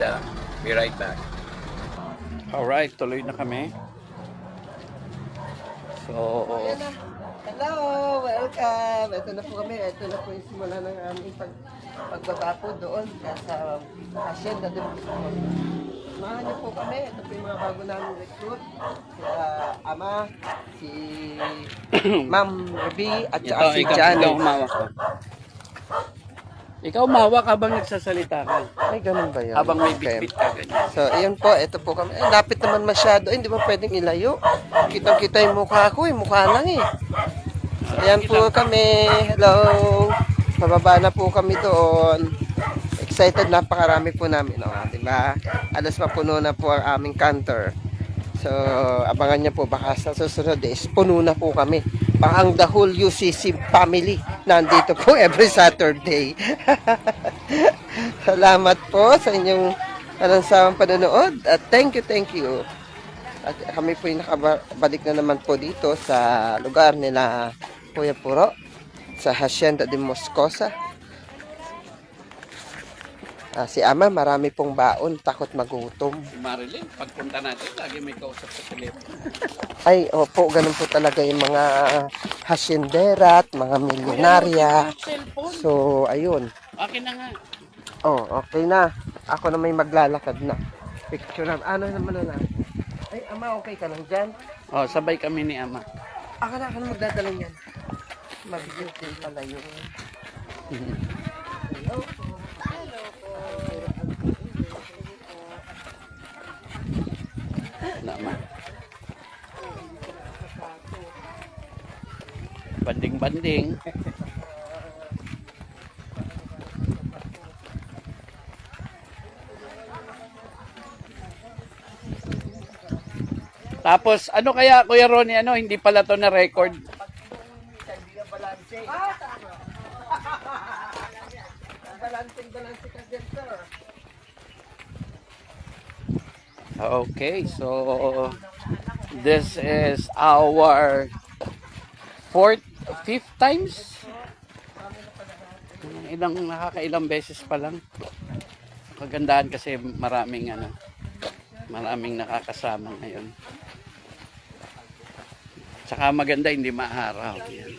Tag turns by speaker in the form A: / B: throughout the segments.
A: Be right back. Alright, tuloy na kami. So,
B: Ayan na. Hello! Welcome! Ito na po kami. Ito na po yung simula ng aming pagbaba po doon sa Hacienda de Buscos. Samahan niyo po kami. Ito po yung mga bago namin recruit. Sila Ama, si Ma'am Ruby, at saka si
A: ikaw
B: Janet.
A: umawak ka. Ikaw umawak habang nagsasalita ka.
B: Ay, ganun ba yun?
A: Habang may
B: Okay.
A: bitbit ka ganyan.
B: So, ayun po. Ito po kami. Ay, lapit naman masyado. Ay, hindi mo pwedeng ilayo. Kitang-kita yung mukha ko. Yung mukha lang eh. Ayan po kami. Hello. Pababa na po kami doon. Excited, napakarami po namin. O, diba? Alas mapuno na po ang aming canter. So, abangan niyo po. Baka sa susunod is puno na po kami. Baka ang the whole UCC family nandito po every Saturday. Salamat po sa inyong anong panonood. At thank you. At kami po yung nakabalik na naman po dito sa lugar nila Kuya Puro sa Hacienda de Moscosa. Si Ama, marami pong baon, takot magutom.
A: Si Marilyn, pagpunta natin, lagi may kausap sa telepono.
B: Ay, opo, ganun po talaga yung mga haciendera at mga milyonarya. So, ayun.
A: Akin na nga.
B: Oh, okay na. Ako na may maglalakad na. Picture na. Ano naman na? Ay, Ama, okay ka lang dyan?
A: Oh, sabay kami ni Ama.
B: Ako na magdadala niyan. Mabigat din pala yung... Hello po.
A: Naman. Banding-banding. Tapos, ano kaya, Kuya Ronnie, hindi pala to na record?
B: Balancing ka dyan, sir.
A: Okay, so this is our fifth times? Nakakailang beses pa lang. Kagandahan kasi maraming nakakasama ngayon. Tsaka maganda, hindi maaraw. Yan.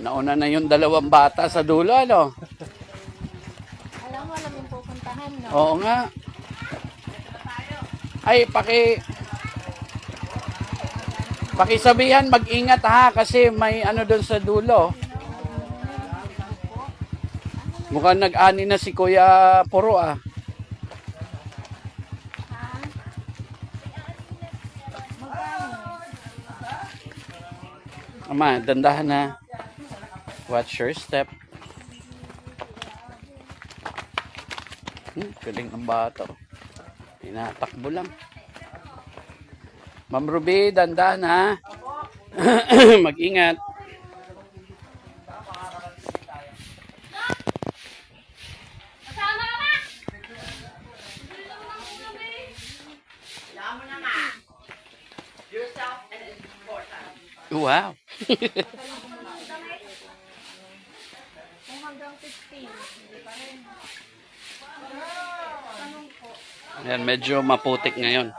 A: Nauna na yung dalawang bata sa dulo, ano?
C: Alam mo, alam yung pupuntahan, no?
A: Oo nga. Ay, pakisabihan, mag-ingat ha, kasi may ano doon sa dulo. Mukhang nag-ani na si Kuya Puro ah. Ama, dandahan na. Watch your step. Galing ang bata. Tinatakbo lang. Ma'am Ruby, dandahan ha. Mag-ingat. Wow.
C: Kung hanggang 15, hindi pa rin. Tanong po.
A: Ayan, medyo maputik ngayon.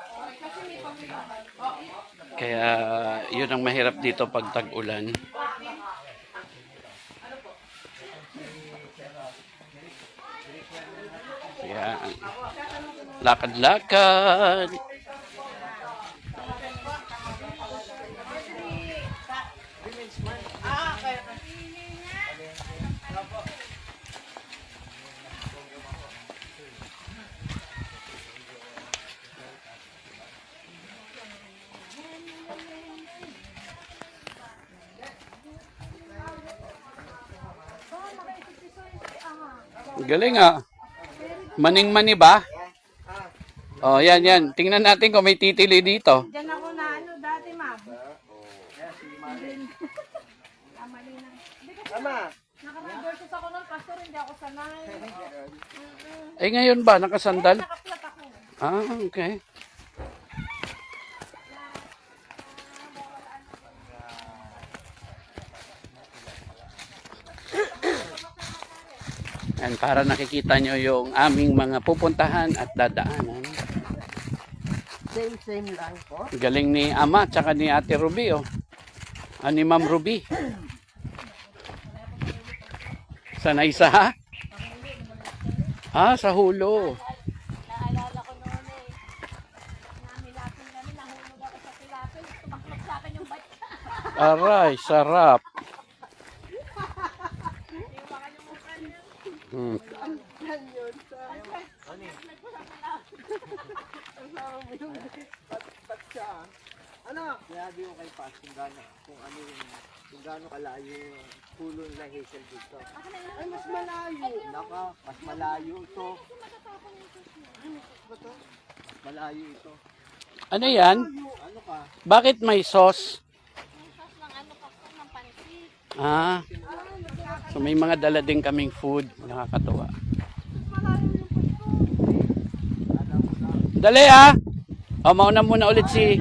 A: Kaya yun ang mahirap dito pag tag-ulan. Kaya lakad-lakad. Galing ah. Maning-mani ba? Oh, yan. Tingnan natin kung may titili dito.
C: Diyan ako na ano dati, ma'am. Mali na. Hindi kasi
B: Ama,
C: naka-versus ako ng pastor, hindi ako sanay.
A: Eh ngayon ba nakasandal?
C: Nakaplat ako.
A: Ah, okay. Yan, para nakikita nyo yung aming mga pupuntahan at dadaanan.
B: Same lang po.
A: Galing ni Ama tsaka ni Ate Ruby, oh. Ni Ma'am Ruby. Sanay sa? Sa hulo.
C: Naalala ko noon eh. Namilapan kami, nahulog ako sa tilapia. Tumaklok sa akin yung bike.
A: Aray, sarap. Hmm.
B: Ano? Sinabi ko kay Pas kung gaano kalayo yung pulo ng Hazel dito. Ay, mas malayo. Naka, mas malayo ito. Mas malayo ito.
A: Ano yan?
B: Ano ka?
A: Bakit may sauce?
C: Sos ng ano ka po, ng pansit.
A: So may mga dala din kaming food. Nakakatuwa. Dali mauna muna ulit si...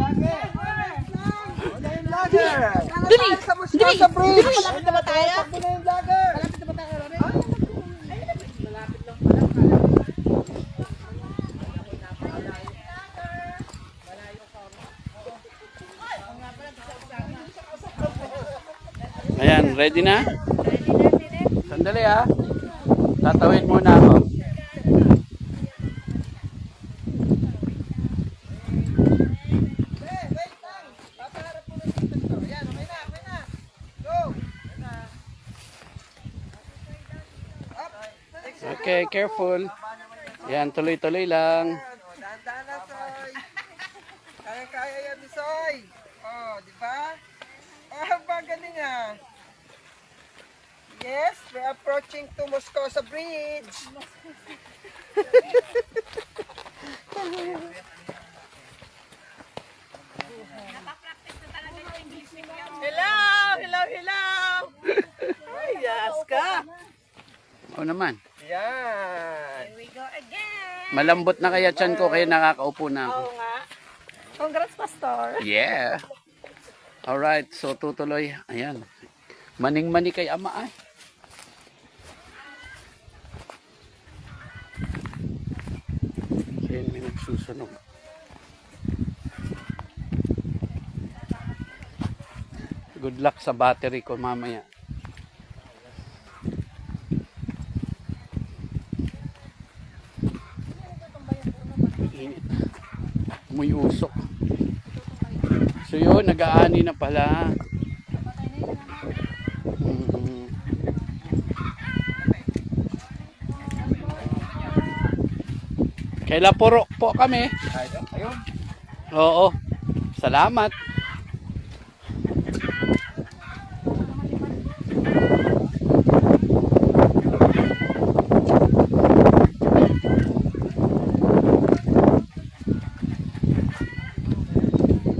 B: Dili! Dili! Sa bridge!
C: Malapit na ba tayo?
B: Takbo na yung vlogger!
C: Malapit na ba tayo, Rory?
A: Ayan, ready na? Sandali tatawid muna ako.
B: Wait lang! Papaharap mo na dito. Ayan, okay na. Go!
A: Okay, careful. Ayan, tuloy-tuloy lang.
B: Dahan-dahan na, Soy. Kaya-kaya yan ni Soy. Di ba? Galing Yes, we're approaching to Moscoso Bridge. Hello! Ay, yes ka.
A: Oo naman.
B: Yan.
C: Here we go again.
A: Malambot na kaya tiyan ko kaya nakakaupo na ako.
C: Oo nga. Congrats, Pastor.
A: Yeah. Alright, so tutuloy. Ayan. Maning-mani kay Ama ay. Ayan, may nagsusunog. Good luck sa battery ko mamaya. Init. Muy usok. So yun, nag-aani na pala. Kaila puro po kami.
B: Ayun.
A: Oo. Salamat.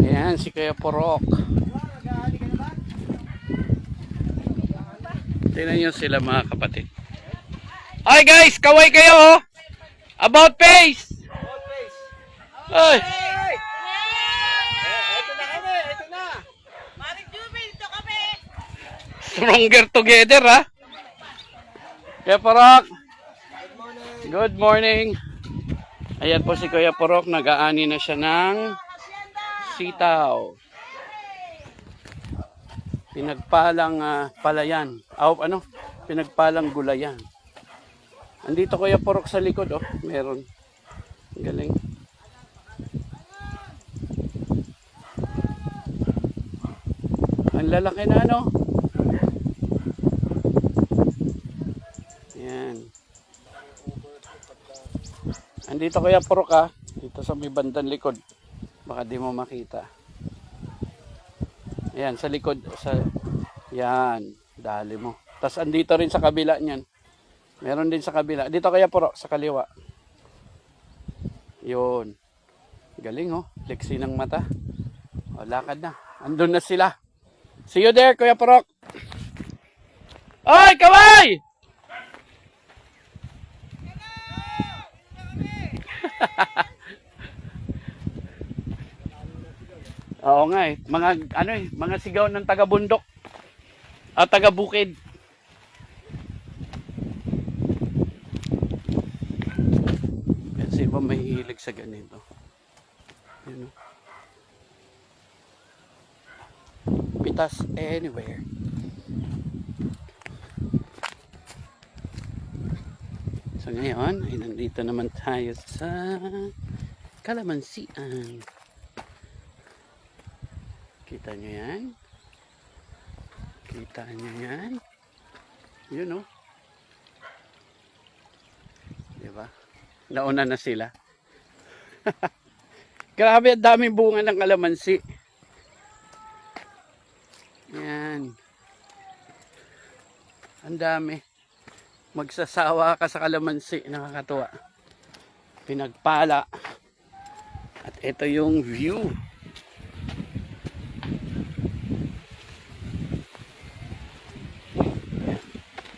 A: Ayan, si Kuya Porok. Tingnan nyo sila mga kapatid. Hi guys, kaway kayo About face! Ay!
B: Ito na.
C: Maring Jubel, ito kami.
A: Stronger together Kuya Porok. Good morning. Ayan po si Kuya Porok, nag-aani na siya ng sitaw. Pinagpalang palayan. Pinagpalang gulayan. Andito Kuya Porok sa likod meron. Galing. Ang lalaki na Yan. Andito Kuya Porok dito sa may bandang likod. Baka di mo makita. Ayan, sa likod. Yan, dali mo. Tapos andito rin sa kabila niyan. Meron din sa kabila. Dito Kuya Porok, sa kaliwa. Yun. Galing Leksi ng mata. Lakad na. Andun na sila. See you there, Kuya Porok. Oy, kaway! Oo nga mga sigaw ng taga-bundok at taga-bukid. sa ganito. Yun, oh. Pitas anywhere. So ngayon, ay nandito naman tayo sa Kalamansian. Kita nyo yan? Kita nyo yan? Yun, oh. Diba? Nauna na sila. Grabe, ang daming bunga ng kalamansi. Yan. Ang dami. Magsasawa ka sa kalamansi. Nakakatuwa. Pinagpala. At ito yung view.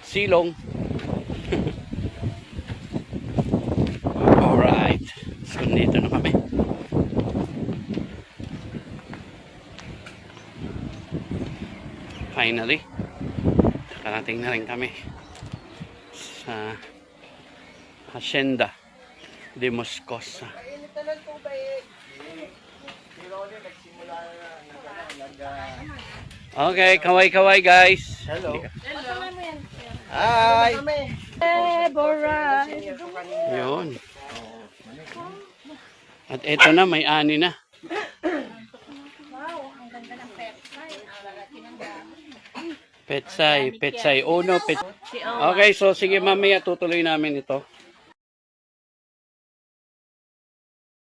A: Silong. Alright. So, dito na kami. Finally. Nakarating na rin kami sa Hacienda de Moscosa. Okay, kaway-kaway guys.
B: Hello.
C: Hi!
B: Hi.
A: Yun. At eto na, may ani na.
C: Wow, ang ganda ng pepsay. Ang lalaki ng gamit.
A: Petsay. Uno, pet. Okay, so sige mamaya tutuloy namin ito.